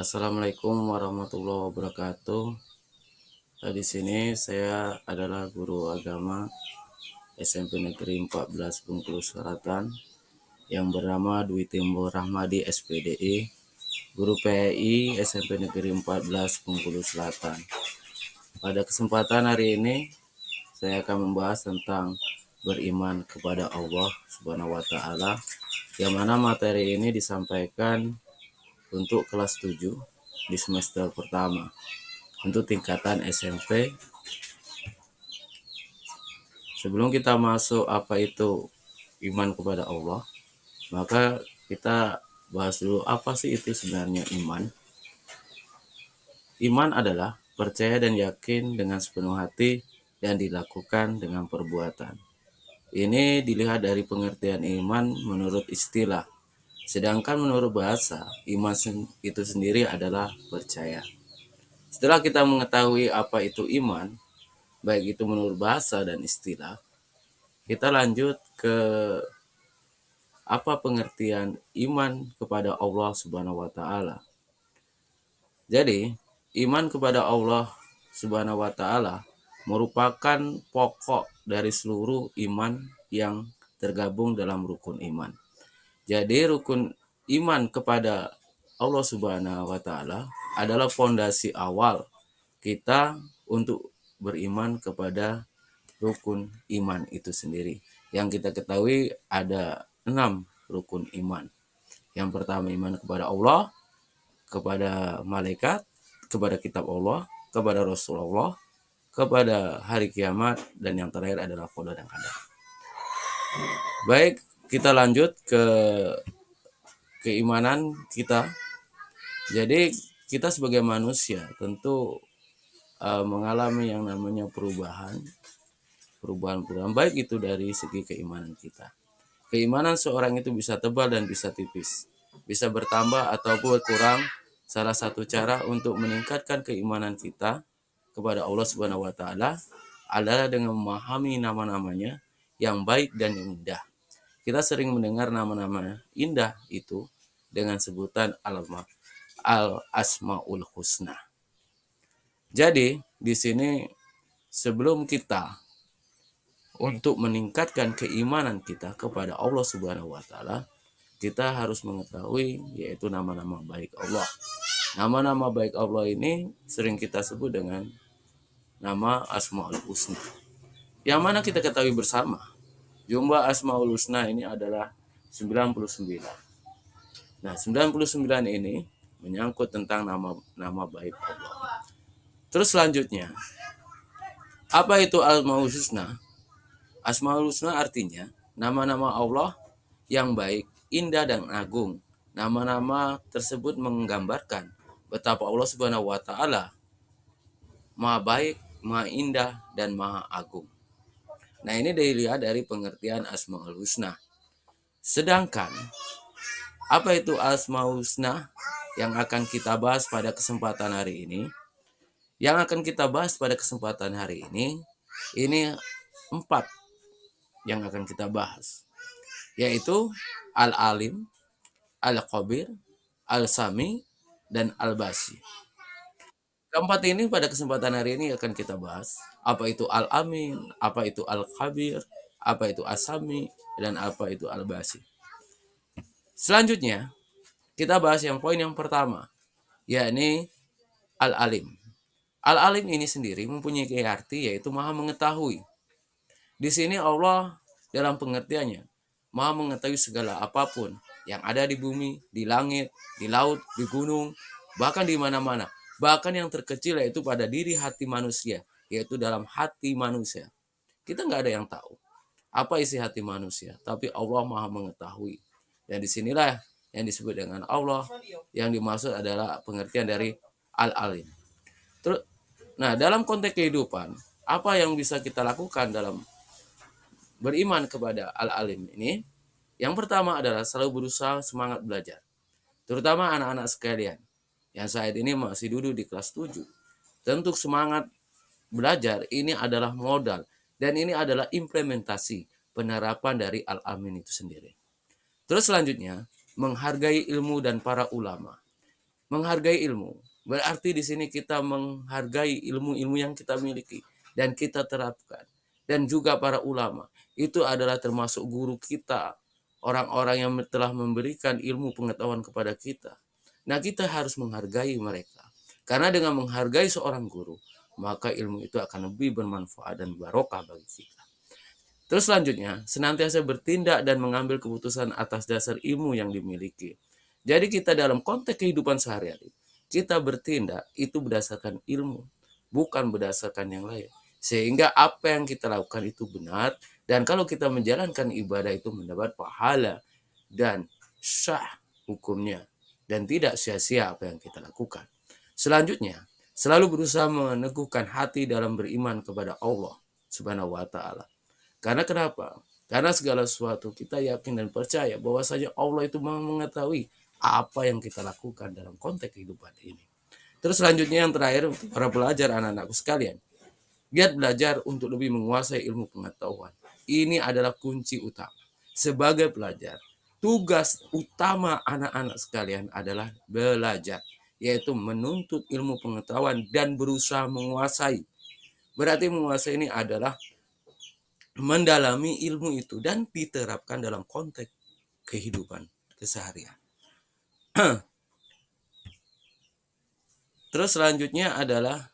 Assalamualaikum warahmatullahi wabarakatuh. Di sini saya adalah guru agama SMP Negeri 14 Bengkulu Selatan yang bernama Dwi Timbul Rahmadi SPDI, guru PAI SMP Negeri 14 Bengkulu Selatan. Pada kesempatan hari ini saya akan membahas tentang beriman kepada Allah Subhanahu wa taala, yang mana materi ini disampaikan untuk kelas 7 di semester pertama. Untuk tingkatan SMP. Sebelum kita masuk apa itu iman kepada Allah, maka kita bahas dulu apa sih itu sebenarnya iman. Iman adalah percaya dan yakin dengan sepenuh hati dan dilakukan dengan perbuatan. Ini dilihat dari pengertian iman menurut istilah. Sedangkan menurut bahasa, iman itu sendiri adalah percaya. Setelah kita mengetahui apa itu iman, baik itu menurut bahasa dan istilah, kita lanjut ke apa pengertian iman kepada Allah Subhanahu wa taala. Jadi, iman kepada Allah Subhanahu wa taala merupakan pokok dari seluruh iman yang tergabung dalam rukun iman. Jadi, rukun iman kepada Allah Subhanahu wa taala adalah fondasi awal kita untuk beriman kepada rukun iman itu sendiri. Yang kita ketahui ada 6 rukun iman. Yang pertama iman kepada Allah, kepada malaikat, kepada kitab Allah, kepada Rasulullah, kepada hari kiamat, dan yang terakhir adalah qada dan qadar. Baik, kita lanjut ke keimanan kita. Jadi kita sebagai manusia tentu mengalami yang namanya perubahan baik itu dari segi keimanan kita. Keimanan seorang itu bisa tebal dan bisa tipis, bisa bertambah ataupun berkurang. Salah satu cara untuk meningkatkan keimanan kita kepada Allah Subhanahu wa taala adalah dengan memahami nama-namanya yang baik dan yang indah. Kita sering mendengar nama-nama indah itu dengan sebutan Al-Asmaul Husna. Jadi, di sini sebelum kita untuk meningkatkan keimanan kita kepada Allah Subhanahu wa taala, kita harus mengetahui yaitu nama-nama baik Allah. Nama-nama baik Allah ini sering kita sebut dengan nama Asmaul Husna. Yang mana kita ketahui bersama, jumlah Asmaul Husna ini adalah 99. Nah, 99 ini menyangkut tentang nama baik Allah. Terus selanjutnya, apa itu Asmaul Husna? Asmaul Husna artinya nama-nama Allah yang baik, indah, dan agung. Nama-nama tersebut menggambarkan betapa Allah Subhanahu wa taala Maha baik, Maha indah, dan Maha agung. Nah, ini dilihat dari pengertian Asmaul Husna. Sedangkan apa itu Asmaul Husna yang akan kita bahas pada kesempatan hari ini? Yang akan kita bahas pada kesempatan hari ini 4 yang akan kita bahas, yaitu Al-Alim, Al-Khabir, Al-Sami, dan Al-Basi. Keempat ini pada kesempatan hari ini akan kita bahas. Apa itu Al-Amin, apa itu Al-Khabir, apa itu As-Sami, dan apa itu Al-Basi. Selanjutnya, kita bahas yang poin yang pertama, yakni Al-Alim. Al-Alim ini sendiri mempunyai arti yaitu maha mengetahui. Di sini Allah dalam pengertiannya maha mengetahui segala apapun yang ada di bumi, di langit, di laut, di gunung, bahkan di mana-mana. Bahkan yang terkecil yaitu pada diri hati manusia, yaitu dalam hati manusia. Kita nggak ada yang tahu apa isi hati manusia, tapi Allah maha mengetahui. Dan disinilah yang disebut dengan Allah, yang dimaksud adalah pengertian dari Al-Alim. Terus, nah dalam konteks kehidupan, apa yang bisa kita lakukan dalam beriman kepada Al-Alim ini? Yang pertama adalah selalu berusaha semangat belajar. Terutama anak-anak sekalian yang saat ini masih duduk di kelas 7. Tentu semangat belajar ini adalah modal dan ini adalah implementasi penerapan dari Al-Amin itu sendiri. Terus selanjutnya, menghargai ilmu dan para ulama. Menghargai ilmu. Berarti di sini kita menghargai ilmu-ilmu yang kita miliki dan kita terapkan. Dan juga para ulama. Itu adalah termasuk guru kita. Orang-orang yang telah memberikan ilmu pengetahuan kepada kita. Nah, kita harus menghargai mereka. Karena dengan menghargai seorang guru, maka ilmu itu akan lebih bermanfaat dan barokah bagi kita. Terus selanjutnya, senantiasa bertindak dan mengambil keputusan atas dasar ilmu yang dimiliki. Jadi kita dalam konteks kehidupan sehari-hari, kita bertindak itu berdasarkan ilmu, bukan berdasarkan yang lain. Sehingga apa yang kita lakukan itu benar, dan kalau kita menjalankan ibadah itu mendapat pahala dan sah hukumnya, dan tidak sia-sia apa yang kita lakukan. Selanjutnya, selalu berusaha meneguhkan hati dalam beriman kepada Allah Subhanahu wa taala. Karena kenapa? Karena segala sesuatu kita yakin dan percaya bahwasanya Allah itu mengetahui apa yang kita lakukan dalam konteks kehidupan ini. Terus selanjutnya yang terakhir, para pelajar anak-anakku sekalian, giat belajar untuk lebih menguasai ilmu pengetahuan. Ini adalah kunci utama. Sebagai pelajar, tugas utama anak-anak sekalian adalah belajar, yaitu menuntut ilmu pengetahuan dan berusaha menguasai. Berarti menguasai ini adalah mendalami ilmu itu dan diterapkan dalam konteks kehidupan keseharian. Terus selanjutnya adalah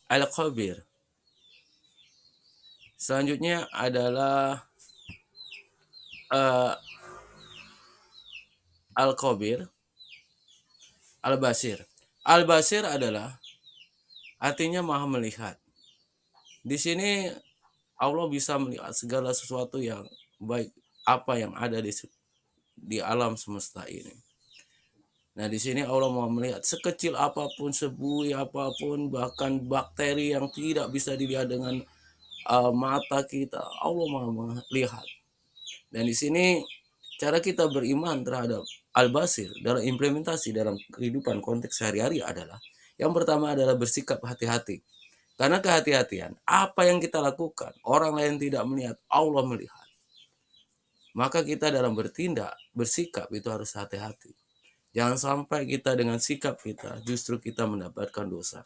al-khabir. Selanjutnya adalah uh, al-khabir, al-basir. Al-basir adalah artinya maha melihat. Di sini Allah bisa melihat segala sesuatu yang baik, apa yang ada di alam semesta ini. Nah, di sini Allah mau melihat sekecil apapun, sebuih apapun, bahkan bakteri yang tidak bisa dilihat dengan mata kita, Allah mau melihat. Dan di sini cara kita beriman terhadap Al-Basir dalam implementasi dalam kehidupan konteks sehari-hari adalah yang pertama adalah bersikap hati-hati. Karena kehati-hatian, apa yang kita lakukan, orang lain tidak melihat, Allah melihat. Maka kita dalam bertindak, bersikap itu harus hati-hati. Jangan sampai kita dengan sikap kita, justru kita mendapatkan dosa.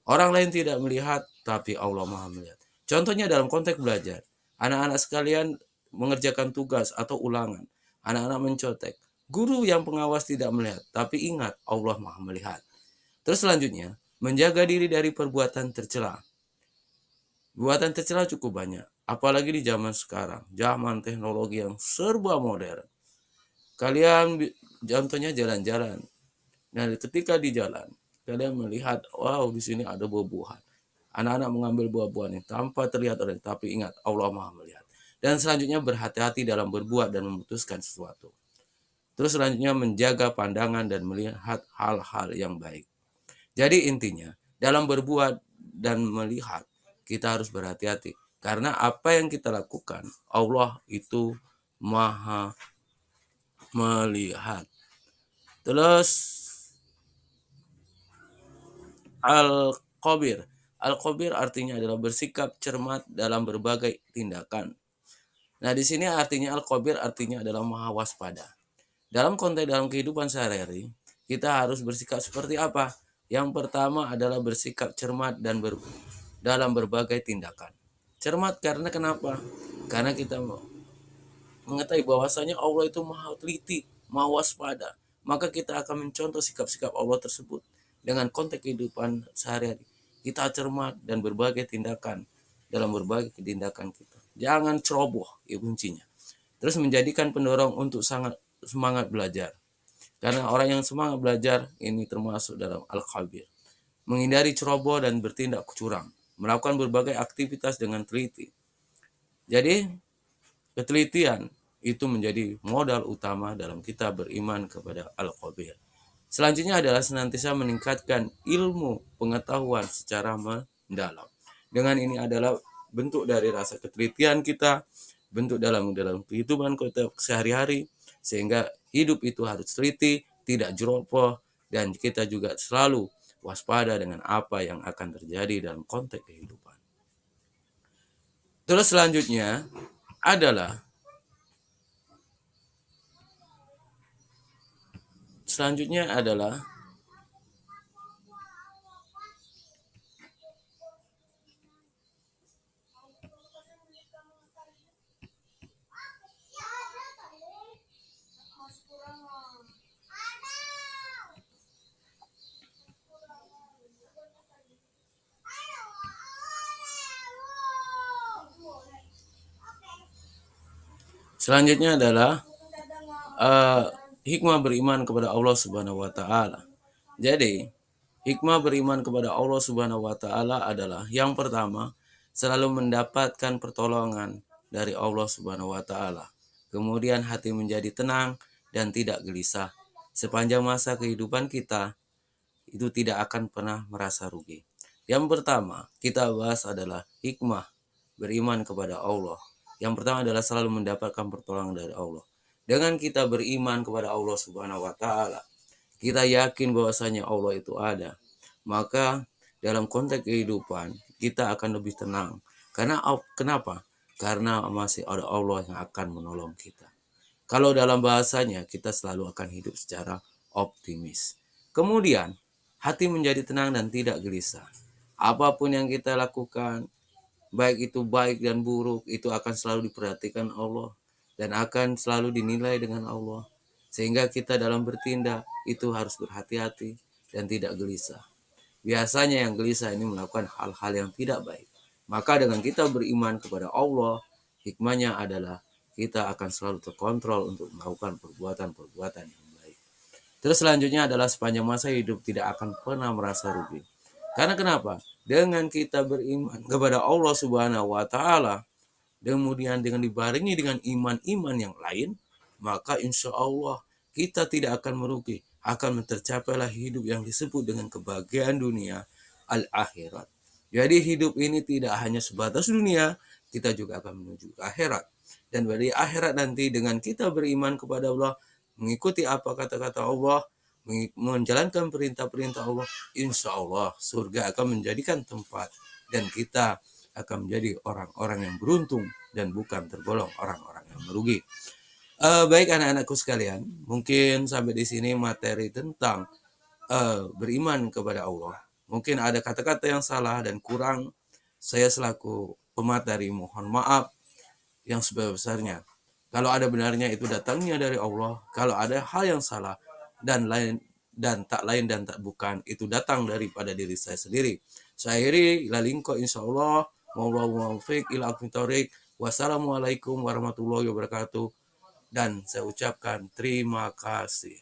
Orang lain tidak melihat, tapi Allah Maha melihat. Contohnya dalam konteks belajar, anak-anak sekalian mengerjakan tugas atau ulangan, anak-anak mencontek. Guru yang pengawas tidak melihat, tapi ingat Allah Maha melihat. Terus selanjutnya, menjaga diri dari perbuatan tercela. Perbuatan tercela cukup banyak, apalagi di zaman sekarang, zaman teknologi yang serba modern. Kalian contohnya jalan-jalan. Nah, ketika di jalan, kalian melihat, wow, di sini ada buah-buahan. Anak-anak mengambil buah-buahan ini tanpa terlihat orang, tapi ingat Allah Maha melihat. Dan selanjutnya berhati-hati dalam berbuat dan memutuskan sesuatu. Terus selanjutnya menjaga pandangan dan melihat hal-hal yang baik. Jadi intinya, dalam berbuat dan melihat, kita harus berhati-hati. Karena apa yang kita lakukan, Allah itu Maha melihat. Terus al-khabir. Al-khabir artinya adalah bersikap cermat dalam berbagai tindakan. Nah, di sini artinya al-khabir artinya adalah maha waspada. Dalam konteks dalam kehidupan sehari-hari, kita harus bersikap seperti apa? Yang pertama adalah bersikap cermat dan dalam berbagai tindakan. Cermat karena kenapa? Karena kita mengetahui bahwasanya Allah itu maha teliti, maha waspada. Maka kita akan mencontoh sikap-sikap Allah tersebut dengan konteks kehidupan sehari-hari. Kita cermat dan berbagai tindakan dalam berbagai tindakan kita. Jangan ceroboh, ya kuncinya. Terus menjadikan pendorong untuk sangat semangat belajar. Karena orang yang semangat belajar ini termasuk dalam al-khabir. Menghindari ceroboh dan bertindak curang. Melakukan berbagai aktivitas dengan teliti. Jadi ketelitian itu menjadi modal utama dalam kita beriman kepada al-khabir. Selanjutnya adalah senantiasa meningkatkan ilmu pengetahuan secara mendalam. Dengan ini adalah bentuk dari rasa ketelitian kita, bentuk dalam kehidupan kita sehari-hari, sehingga hidup itu harus teliti, tidak jeroboh, dan kita juga selalu waspada dengan apa yang akan terjadi dalam konteks kehidupan. Terus selanjutnya adalah Selanjutnya adalah eh, hikmah beriman kepada Allah Subhanahu wa taala. Jadi, hikmah beriman kepada Allah Subhanahu wa taala adalah yang pertama, selalu mendapatkan pertolongan dari Allah Subhanahu wa taala. Kemudian hati menjadi tenang dan tidak gelisah. Sepanjang masa kehidupan kita, itu tidak akan pernah merasa rugi. Yang pertama, kita bahas adalah hikmah beriman kepada Allah. Yang pertama adalah selalu mendapatkan pertolongan dari Allah. Dengan kita beriman kepada Allah Subhanahu wa taala, kita yakin bahwasanya Allah itu ada. Maka dalam konteks kehidupan kita akan lebih tenang. Karena kenapa? Karena masih ada Allah yang akan menolong kita. Kalau dalam bahasanya kita selalu akan hidup secara optimis. Kemudian hati menjadi tenang dan tidak gelisah. Apapun yang kita lakukan, baik itu baik dan buruk, itu akan selalu diperhatikan Allah dan akan selalu dinilai dengan Allah. Sehingga kita dalam bertindak itu harus berhati-hati dan tidak gelisah. Biasanya yang gelisah ini melakukan hal-hal yang tidak baik. Maka dengan kita beriman kepada Allah, hikmahnya adalah kita akan selalu terkontrol untuk melakukan perbuatan-perbuatan yang baik. Terus selanjutnya adalah sepanjang masa hidup tidak akan pernah merasa rugi. Karena kenapa? Dengan kita beriman kepada Allah Subhanahu wa taala, kemudian dengan dibarengi dengan iman-iman yang lain, maka insya Allah kita tidak akan merugi, akan tercapailah hidup yang disebut dengan kebahagiaan dunia al-akhirat. Jadi hidup ini tidak hanya sebatas dunia, kita juga akan menuju ke akhirat. Dan dari akhirat nanti dengan kita beriman kepada Allah, mengikuti apa kata-kata Allah, menjalankan perintah-perintah Allah, insya Allah surga akan menjadikan tempat dan kita akan menjadi orang-orang yang beruntung dan bukan tergolong orang-orang yang merugi. Baik anak-anakku sekalian, mungkin sampai di sini materi tentang beriman kepada Allah. Mungkin ada kata-kata yang salah dan kurang. Saya selaku pemateri mohon maaf yang sebesar-besarnya. Kalau ada benarnya itu datangnya dari Allah. Kalau ada hal yang salah dan lain dan tak bukan itu datang daripada diri saya sendiri. Saya iri lalingko insyaallah. Wallahu muwaffiq ila aqwamit thoriq. Wassalamualaikum warahmatullahi wabarakatuh. Dan saya ucapkan terima kasih.